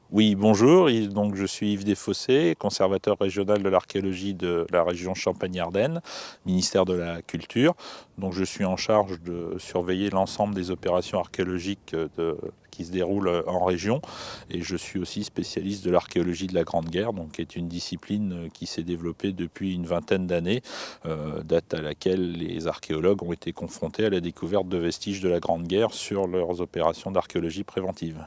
Oui, bonjour. Donc, je suis Yves Desfossés, conservateur régional de l'archéologie de la région Champagne-Ardenne, ministère de la Culture. Donc, je suis en charge de surveiller l'ensemble des opérations archéologiques qui se déroulent en région. Et je suis aussi spécialiste de l'archéologie de la Grande Guerre, donc, qui est une discipline qui s'est développée depuis une vingtaine d'années, date à laquelle les archéologues ont été confrontés à la découverte de vestiges de la Grande Guerre sur leurs opérations d'archéologie préventive.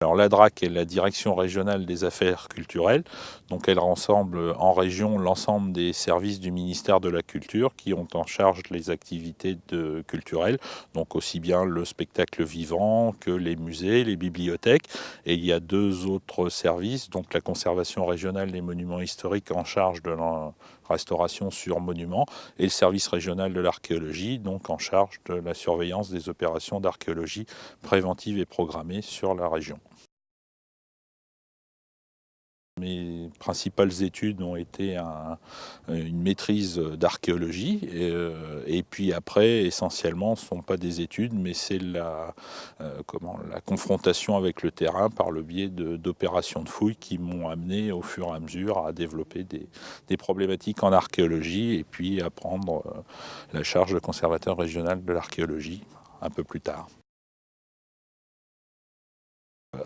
Alors la DRAC est la Direction régionale des affaires culturelles, donc elle rassemble en région l'ensemble des services du ministère de la Culture qui ont en charge les activités culturelles, donc aussi bien le spectacle vivant que les musées, les bibliothèques. Et il y a deux autres services, donc la conservation régionale des monuments historiques en charge de la restauration sur monuments et le service régional de l'archéologie, donc en charge de la surveillance des opérations d'archéologie préventive et programmée sur la région. Mes principales études ont été une maîtrise d'archéologie et puis après essentiellement ce ne sont pas des études mais c'est la confrontation avec le terrain par le biais d'opérations de fouilles qui m'ont amené au fur et à mesure à développer des problématiques en archéologie et puis à prendre la charge de conservateur régional de l'archéologie un peu plus tard.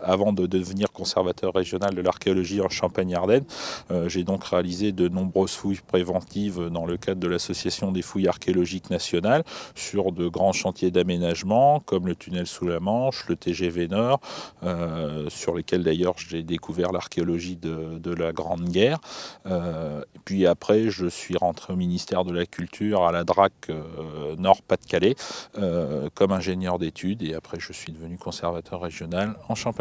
Avant de devenir conservateur régional de l'archéologie en Champagne-Ardenne, j'ai donc réalisé de nombreuses fouilles préventives dans le cadre de l'Association des fouilles archéologiques nationales sur de grands chantiers d'aménagement comme le tunnel sous la Manche, le TGV Nord, sur lesquels d'ailleurs j'ai découvert l'archéologie de la Grande Guerre. Puis après, je suis rentré au ministère de la Culture à la DRAC Nord-Pas-de-Calais comme ingénieur d'études et après je suis devenu conservateur régional en Champagne-Ardenne.